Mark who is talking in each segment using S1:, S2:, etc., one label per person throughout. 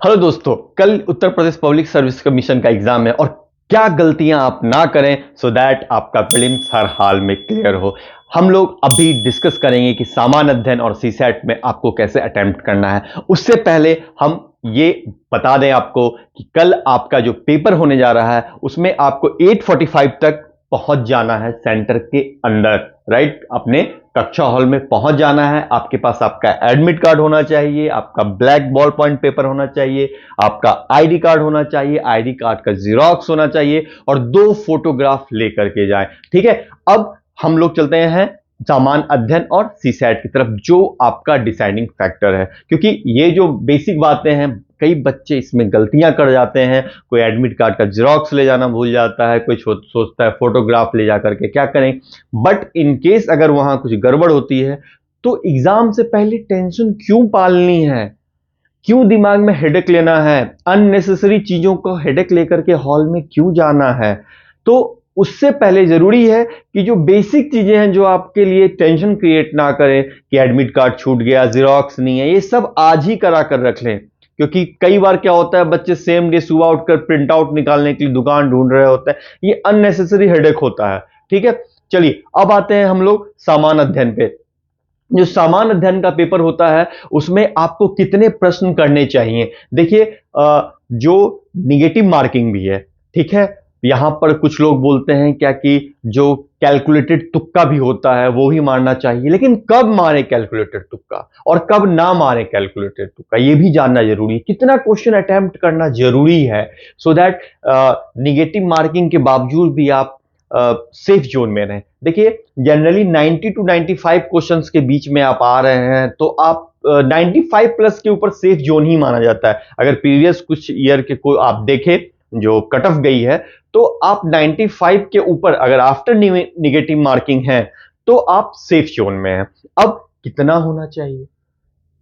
S1: Hello दोस्तों, कल Uttar Pradesh public service commission का एग्जाम है और क्या गलतियां आप ना करें सो दैट आपका प्रीलिम्स हर हाल में क्लियर हो। हम लोग अभी डिस्कस करेंगे कि सामान्य अध्ययन और सीसैट में आपको कैसे अटेम्प्ट करना है। उससे पहले हम ये बता दें आपको कि कल आपका जो पेपर होने जा रहा है उसमें आपको 8:45 तक पहुंच जाना है सेंटर के अंदर, राइट। अपने कक्षा हॉल में पहुंच जाना है। आपके पास आपका एडमिट कार्ड होना चाहिए, आपका ब्लैक बॉल पॉइंट पेपर होना चाहिए, आपका आईडी कार्ड होना चाहिए, आईडी कार्ड का जीरोक्स होना चाहिए और 2 फोटोग्राफ लेकर के जाएं। ठीक है। अब हम लोग चलते हैं सामान्य अध्ययन और सीसैट की तरफ, जो आपका डिसाइडिंग फैक्टर है, क्योंकि ये जो बेसिक बातें हैं कई बच्चे इसमें गलतियां कर जाते हैं। कोई एडमिट कार्ड का जेरोक्स ले जाना भूल जाता है, कोई सोचता है फोटोग्राफ ले जा करके क्या करें। बट इन केस अगर वहां कुछ गड़बड़ होती है तो एग्जाम से पहले टेंशन क्यों पालनी है, क्यों दिमाग में हेडेक लेना है, अननेसेसरी चीजों को हेडेक लेकर के हॉल में क्यों जाना है। तो उससे पहले जरूरी है कि जो बेसिक चीजें हैं जो आपके लिए टेंशन क्रिएट ना करें कि एडमिट कार्ड छूट गया, जेरोक्स नहीं है, ये सब आज ही करा कर रख लें। क्योंकि कई बार क्या होता है, बच्चे सेम डे सुबह उठकर प्रिंट आउट निकालने के लिए दुकान ढूंढ रहे होते हैं, ये अननेसेसरी हेडेक होता है। ठीक है। चलिए अब आते हैं हम लोग सामान्य अध्ययन पे। जो सामान्य अध्ययन का पेपर होता है उसमें आपको कितने प्रश्न करने चाहिए। देखिए, जो निगेटिव मार्किंग भी है, ठीक है। यहां पर कुछ लोग बोलते हैं क्या कि जो कैलकुलेटेड तुक्का भी होता है वो ही मारना चाहिए, लेकिन कब मारे कैलकुलेटेड तुक्का और कब ना मारे कैलकुलेटेड तुक्का ये भी जानना जरूरी है। कितना क्वेश्चन अटेम्प्ट करना जरूरी है सो दैट निगेटिव मार्किंग के बावजूद भी आप सेफ जोन में रहें। देखिए, जनरली 90 टू 95 क्वेश्चंस के बीच में आप आ रहे हैं तो आप 95 प्लस के ऊपर सेफ जोन ही माना जाता है। अगर प्रीवियस कुछ ईयर के को आप देखें जो कट ऑफ गई है तो आप 95 के ऊपर अगर आफ्टर निगेटिव मार्किंग है तो आप सेफ जोन में हैं। अब कितना होना चाहिए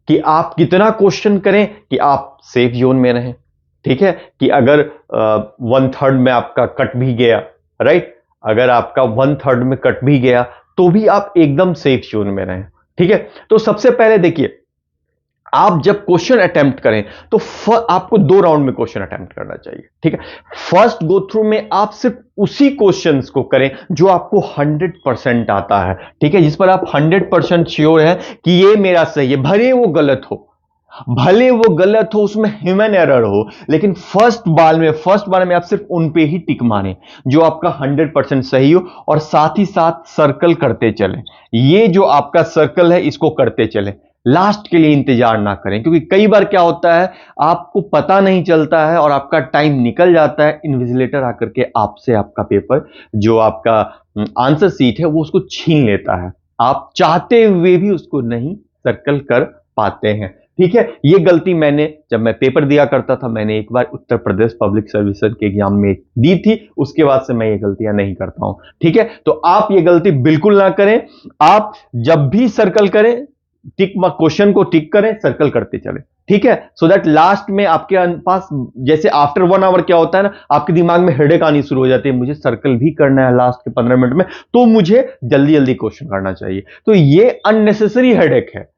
S1: कि आप कितना क्वेश्चन करें कि आप सेफ जोन में रहें। ठीक है। कि अगर 1/3 में आपका कट भी गया, राइट, अगर आपका 1/3 में कट भी गया तो भी आप एकदम सेफ जोन में रहें। ठीक है। तो सबसे पहले देखिए, आप जब क्वेश्चन अटेम्प्ट करें तो आपको 2 राउंड में क्वेश्चन अटेम्प्ट करना चाहिए। ठीक है। फर्स्ट गो थ्रू में आप सिर्फ उसी क्वेश्चंस को करें जो आपको 100% आता है। ठीक है। जिस पर आप 100% श्योर है कि ये मेरा सही है, भले वो गलत हो, भले वो गलत हो, उसमें ह्यूमन एरर हो, लेकिन फर्स्ट बार में आप सिर्फ उन पे ही टिक मारें जो आपका 100% सही हो और साथ ही साथ सर्कल करते चलें। ये जो आपका सर्कल है इसको करते चलें, लास्ट के लिए इंतजार ना करें। क्योंकि कई बार क्या होता है आपको पता नहीं चलता है और आपका टाइम निकल जाता है, इन्विजिलेटर आकर के आपसे आपका पेपर जो आपका आंसर सीट है वो उसको छीन लेता है, आप चाहते हुए भी उसको नहीं सर्कल कर पाते हैं। ठीक है। ये गलती मैंने जब मैं पेपर दिया करता था, मैंने एक बार उत्तर प्रदेश पब्लिक सर्विस के एग्जाम में दी थी, उसके बाद से मैं ये गलतियां नहीं करता हूं। ठीक है। तो आप ये गलती बिल्कुल ना करें। आप जब भी सर्कल करें, टिक क्वेश्चन को टिक करें, सर्कल करते चले। ठीक है। सो दैट लास्ट में आपके पास जैसे आफ्टर 1 आवर क्या होता है ना, आपके दिमाग में हेडेक आनी शुरू हो जाती है, मुझे सर्कल भी करना है लास्ट के 15 मिनट में, तो मुझे जल्दी जल्दी क्वेश्चन करना चाहिए। तो ये अननेसेसरी हेडेक है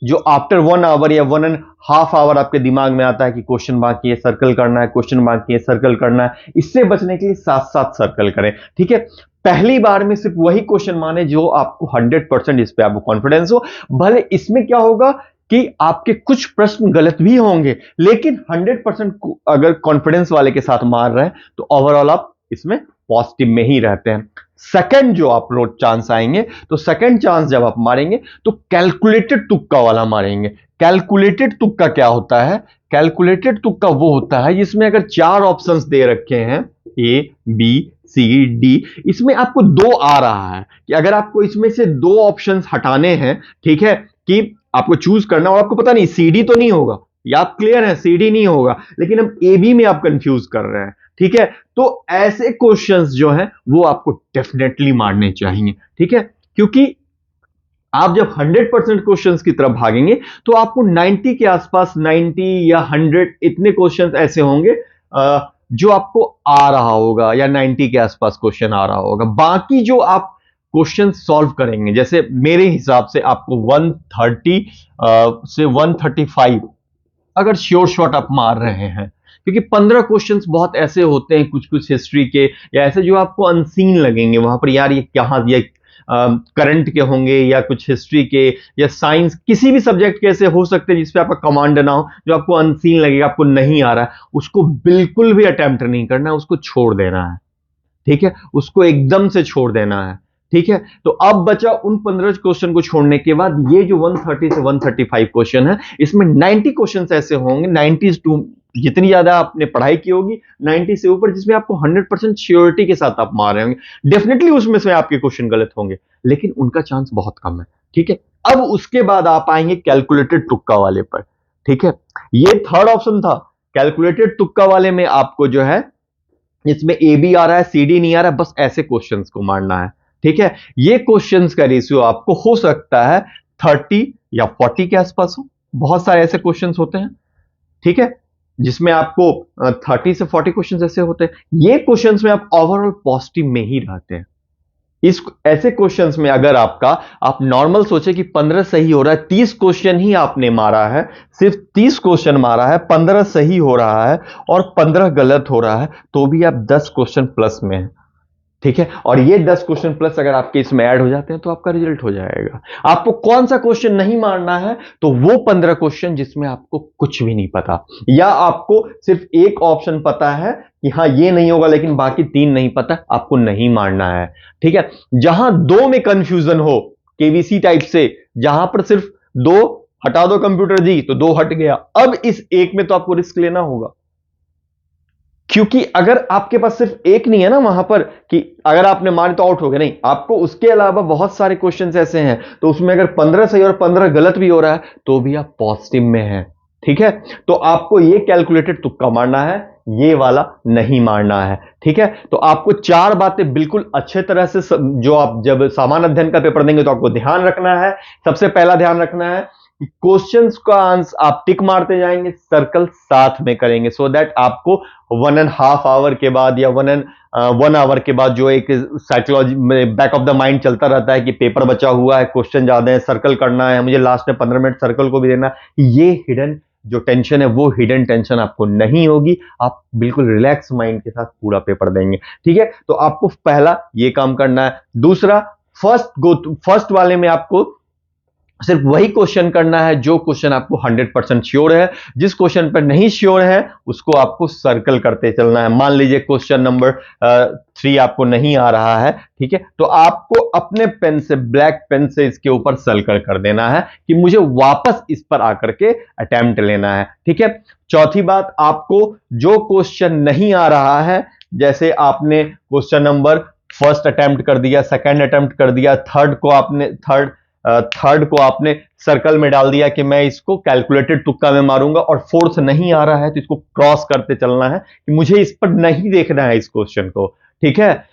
S1: जो आफ्टर 1 आवर या 1.5 आवर आपके दिमाग में आता है कि क्वेश्चन बाकी है, सर्कल करना है, क्वेश्चन बाकी है, सर्कल करना है। इससे बचने के लिए साथ साथ सर्कल करें। ठीक है। पहली बार में सिर्फ वही क्वेश्चन माने जो आपको 100% इस पे आपको कॉन्फिडेंस हो। भले इसमें क्या होगा कि आपके कुछ प्रश्न गलत भी होंगे, लेकिन 100% अगर कॉन्फिडेंस वाले के साथ मार रहे हैं तो ओवरऑल आप इसमें पॉजिटिव में ही रहते हैं। सेकंड जो आप लोग चांस आएंगे, तो सेकंड चांस जब आप मारेंगे तो कैलकुलेटेड तुक्का वाला मारेंगे। कैलकुलेटेड तुक्का क्या होता है? कैलकुलेटेड तुक्का वो होता है जिसमें अगर 4 ऑप्शंस दे रखे हैं, ए बी सी डी, इसमें आपको 2 आ रहा है कि अगर आपको इसमें से 2 ऑप्शंस हटाने हैं, ठीक है, कि आपको चूज करना और आपको पता नहीं सी डी तो नहीं होगा, या आप क्लियर है सी डी नहीं होगा, लेकिन हम ए बी में आप कंफ्यूज कर रहे हैं। ठीक है। तो ऐसे क्वेश्चंस जो हैं वो आपको डेफिनेटली मारने चाहिए। ठीक है। क्योंकि आप जब 100% क्वेश्चंस की तरफ भागेंगे तो आपको 90 के आसपास, 90 या 100 इतने क्वेश्चंस ऐसे होंगे जो आपको आ रहा होगा, या 90 के आसपास क्वेश्चन आ रहा होगा। बाकी जो आप क्वेश्चन सॉल्व करेंगे, जैसे मेरे हिसाब से आपको 130 से 135 अगर श्योर शॉट आप मार रहे हैं, क्योंकि 15 क्वेश्चंस बहुत ऐसे होते हैं कुछ कुछ हिस्ट्री के या ऐसे जो आपको अनसीन लगेंगे वहां पर, यार ये कहाँ, ये करंट के होंगे या कुछ हिस्ट्री के या साइंस, किसी भी सब्जेक्ट के ऐसे हो सकते हैं जिसपे आपका कमांड ना हो, जो आपको अनसीन लगेगा, आपको नहीं आ रहा है, उसको बिल्कुल भी अटेम्प्ट नहीं करना है, उसको छोड़ देना है। ठीक है, उसको एकदम से छोड़ देना है। ठीक है, तो अब बचा उन 15 क्वेश्चन को छोड़ने के बाद ये जो 130 से 135 क्वेश्चन है, इसमें 90 क्वेश्चन ऐसे होंगे, 90 टू जितनी ज्यादा आपने पढ़ाई की होगी 90 से ऊपर, जिसमें आपको 100% श्योरिटी के साथ आप मार रहे होंगे। डेफिनेटली उसमें से आपके क्वेश्चन गलत होंगे, लेकिन उनका चांस बहुत कम है। ठीक है, अब उसके बाद आप आएंगे कैलकुलेटेड तुक्का वाले पर। ठीक है, ये थर्ड ऑप्शन था। कैलकुलेटेड तुक्का वाले में आपको जो है, इसमें ए बी आ रहा है, सी डी नहीं आ रहा है, बस ऐसे क्वेश्चंस को मारना है। ठीक है, ये क्वेश्चंस का रेशियो आपको हो सकता है 30 या 40 के आसपास हो। बहुत सारे ऐसे क्वेश्चंस होते हैं, ठीक है, जिसमें आपको 30 से 40 क्वेश्चंस ऐसे होते हैं। ये क्वेश्चंस में आप ओवरऑल पॉजिटिव में ही रहते हैं। इस ऐसे क्वेश्चंस में अगर आपका, आप नॉर्मल सोचे कि 15 सही हो रहा है, 30 क्वेश्चन ही आपने मारा है, सिर्फ 30 क्वेश्चन मारा है, 15 सही हो रहा है और 15 गलत हो रहा है, तो भी आप 10 क्वेश्चन प्लस में हैं। ठीक है, और ये 10 क्वेश्चन प्लस अगर आपके इसमें ऐड हो जाते हैं तो आपका रिजल्ट हो जाएगा। आपको कौन सा क्वेश्चन नहीं मारना है, तो वो 15 क्वेश्चन जिसमें आपको कुछ भी नहीं पता, या आपको सिर्फ एक ऑप्शन पता है कि हाँ ये नहीं होगा, लेकिन बाकी 3 नहीं पता, आपको नहीं मारना है। ठीक है, जहां 2 में कंफ्यूजन हो, केबीसी टाइप से, जहां पर सिर्फ 2 हटा दो कंप्यूटर जी तो 2 हट गया, अब इस एक में तो आपको रिस्क लेना होगा। क्योंकि अगर आपके पास सिर्फ एक नहीं है ना वहां पर, कि अगर आपने मारे तो आउट हो गए, नहीं, आपको उसके अलावा बहुत सारे क्वेश्चंस ऐसे हैं, तो उसमें अगर 15 सही और 15 गलत भी हो रहा है तो भी आप पॉजिटिव में हैं। ठीक है, तो आपको ये कैलकुलेटेड तुक्का मारना है, ये वाला नहीं मारना है। ठीक है, तो आपको 4 बातें बिल्कुल अच्छे तरह से जो आप जब सामान्य अध्ययन का पेपर देंगे तो आपको ध्यान रखना है। सबसे पहला ध्यान रखना है, क्वेश्चंस का आंसर आप टिक मारते जाएंगे, सर्कल साथ में करेंगे, सो दैट आपको 1.5 आवर के बाद या 1 आवर के बाद जो एक साइकोलॉजी में बैक ऑफ द माइंड चलता रहता है कि पेपर बचा हुआ है, क्वेश्चन ज्यादा है, सर्कल करना है, मुझे लास्ट में 15 मिनट सर्कल को भी देना, ये हिडन जो टेंशन है वो हिडन टेंशन आपको नहीं होगी। आप बिल्कुल रिलैक्स माइंड के साथ पूरा पेपर देंगे। ठीक है, तो आपको पहला ये काम करना है। दूसरा, फर्स्ट वाले में आपको सिर्फ वही क्वेश्चन करना है जो क्वेश्चन आपको 100% श्योर है। जिस क्वेश्चन पर नहीं श्योर है उसको आपको सर्कल करते चलना है। मान लीजिए क्वेश्चन नंबर 3 आपको नहीं आ रहा है, ठीक है, तो आपको अपने पेन से, ब्लैक पेन से इसके ऊपर सर्कल कर देना है कि मुझे वापस इस पर आकर के अटेम्प्ट लेना है। ठीक है, चौथी बात, आपको जो क्वेश्चन नहीं आ रहा है, जैसे आपने क्वेश्चन नंबर फर्स्ट अटेम्प्ट कर दिया, सेकंड अटेम्प्ट कर दिया, थर्ड को आपने सर्कल में डाल दिया कि मैं इसको कैलकुलेटेड तुक्का में मारूंगा, और फोर्थ नहीं आ रहा है तो इसको क्रॉस करते चलना है कि मुझे इस पर नहीं देखना है इस क्वेश्चन को। ठीक है,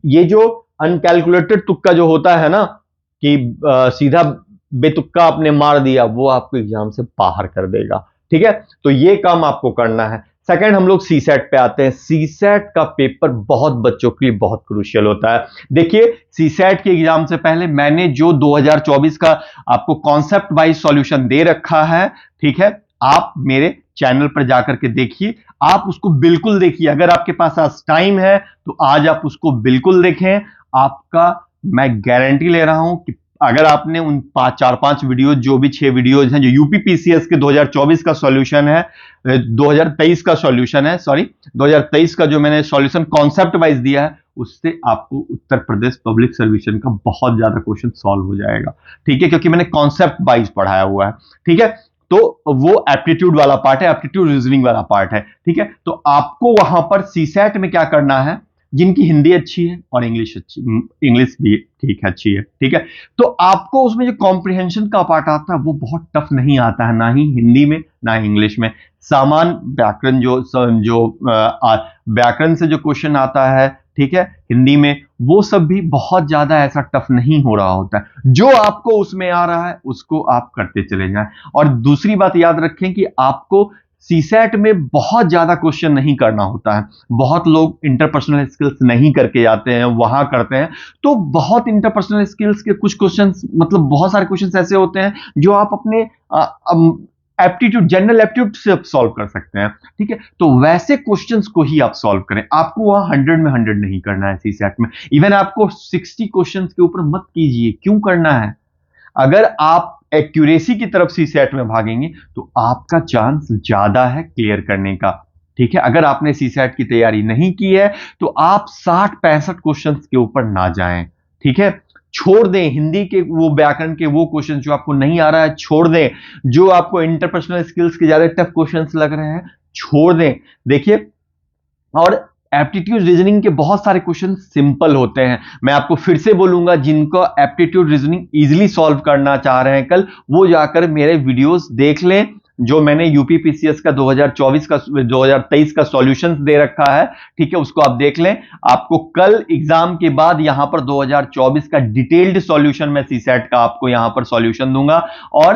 S1: ये जो अनकैलकुलेटेड तुक्का जो होता है ना, कि सीधा बेतुक्का आपने मार दिया, वो आपको एग्जाम से बाहर कर देगा। ठीक है, तो ये काम आपको करना है। सेकंड, हम लोग सी सेट पे आते हैं। सी सेट का पेपर बहुत बच्चों के लिए बहुत क्रूशियल होता है। देखिए, सी सेट के एग्जाम से पहले मैंने जो 2024 का आपको कॉन्सेप्ट वाइज सॉल्यूशन दे रखा है, ठीक है, आप मेरे चैनल पर जाकर के देखिए, आप उसको बिल्कुल देखिए। अगर आपके पास आज टाइम है तो आज आप उसको बिल्कुल देखें। आपका मैं गारंटी ले रहा हूं कि अगर आपने उन 4-5 वीडियो, जो भी 6 वीडियोज हैं जो यूपीपीसीएस के 2024 का सॉल्यूशन है, 2023 का सॉल्यूशन है, सॉरी 2023 का जो मैंने सॉल्यूशन कॉन्सेप्ट वाइज दिया है, उससे आपको उत्तर प्रदेश पब्लिक सर्विस का बहुत ज्यादा क्वेश्चन सॉल्व हो जाएगा। ठीक है, क्योंकि मैंने कॉन्सेप्ट वाइज पढ़ाया हुआ है। ठीक है, तो वो एप्टीट्यूड वाला पार्ट है, एप्टीट्यूड रीजनिंग वाला पार्ट है। ठीक है, तो आपको वहां पर सीसैट में क्या करना है, जिनकी हिंदी अच्छी है और इंग्लिश अच्छी, इंग्लिश भी ठीक है, अच्छी है, ठीक है, तो आपको उसमें जो कॉम्प्रिहेंशन का पार्ट आता है वो बहुत टफ नहीं आता है, ना ही हिंदी में ना ही इंग्लिश में। सामान्य व्याकरण जो व्याकरण से जो क्वेश्चन आता है, ठीक है, हिंदी में, वो सब भी बहुत ज्यादा ऐसा टफ नहीं हो रहा होता है। जो आपको उसमें आ रहा है उसको आप करते चले जाएं। और दूसरी बात याद रखें कि आपको सीसैट में बहुत ज्यादा क्वेश्चन नहीं करना होता है। बहुत लोग इंटरपर्सनल स्किल्स नहीं करके जाते हैं, वहां करते हैं, तो बहुत इंटरपर्सनल स्किल्स के कुछ क्वेश्चंस, मतलब बहुत सारे क्वेश्चंस ऐसे होते हैं जो आप अपने एप्टीट्यूड, जनरल एप्टीट्यूड से आप सॉल्व कर सकते हैं, ठीक है। तो वैसे क्वेश्चंस को ही आप सॉल्व करें, आपको वहां 100 में 100 नहीं करना है सीसैट में। इवन आपको 60 क्वेश्चंस के ऊपर मत कीजिए, क्यों करना है? अगर आप एक्यूरेसी की तरफ सीसैट में भागेंगे तो आपका चांस ज्यादा है क्लियर करने का, ठीक है। अगर आपने सीसैट की तैयारी नहीं की है तो आप 60-65 क्वेश्चंस के ऊपर ना जाएं, ठीक है। छोड़ दें हिंदी के वो व्याकरण के वो क्वेश्चन जो आपको नहीं आ रहा है, छोड़ दें। जो आपको इंटरपर्सनल स्किल्स के ज्यादा टफ क्वेश्चंस लग रहे हैं, छोड़ दें। देखिए, और एप्टीट्यूड रीजनिंग के बहुत सारे क्वेश्चन सिंपल होते हैं। मैं आपको फिर से बोलूंगा, जिनको एप्टीट्यूड रीजनिंग इजीली सॉल्व करना चाह रहे हैं कल, वो जाकर मेरे वीडियोस देख लें, जो मैंने यूपीपीसीएस का 2023 का सॉल्यूशंस दे रखा है, ठीक है, उसको आप देख लें। आपको कल एग्जाम के बाद यहां पर 2024 का डिटेल्ड सॉल्यूशन मैं सीसैट का आपको यहां पर सॉल्यूशन दूंगा, और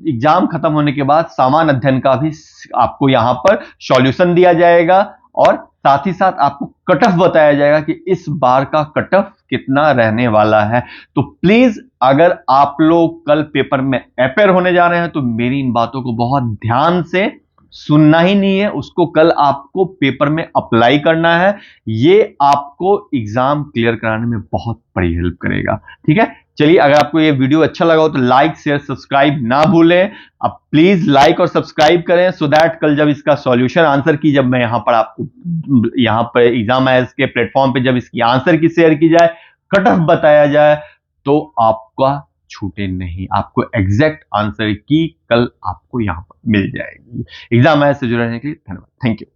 S1: एग्जाम खत्म होने के बाद सामान्य अध्ययन का भी आपको यहां पर सॉल्यूशन दिया जाएगा, और साथ ही साथ आपको कट ऑफ बताया जाएगा कि इस बार का कट ऑफ कितना रहने वाला है। तो प्लीज, अगर आप लोग कल पेपर में अपेयर होने जा रहे हैं तो मेरी इन बातों को बहुत ध्यान से सुनना ही नहीं है, उसको कल आपको पेपर में अप्लाई करना है। ये आपको एग्जाम क्लियर कराने में बहुत बड़ी हेल्प करेगा, ठीक है। चलिए, अगर आपको ये वीडियो अच्छा लगा हो तो लाइक शेयर सब्सक्राइब ना भूलें। अब प्लीज लाइक और सब्सक्राइब करें, सो दैट कल जब इसका सॉल्यूशन आंसर की, जब मैं यहां पर आपको यहां पर एग्जाम आयर्स के प्लेटफॉर्म पे जब इसकी आंसर की शेयर की जाए, कट ऑफ बताया जाए, तो आपका छूटे नहीं, आपको एग्जैक्ट आंसर की कल आपको यहां पर मिल जाएगी। एग्जाम आयर्स से जुड़े रहने के लिए धन्यवाद। Thank you.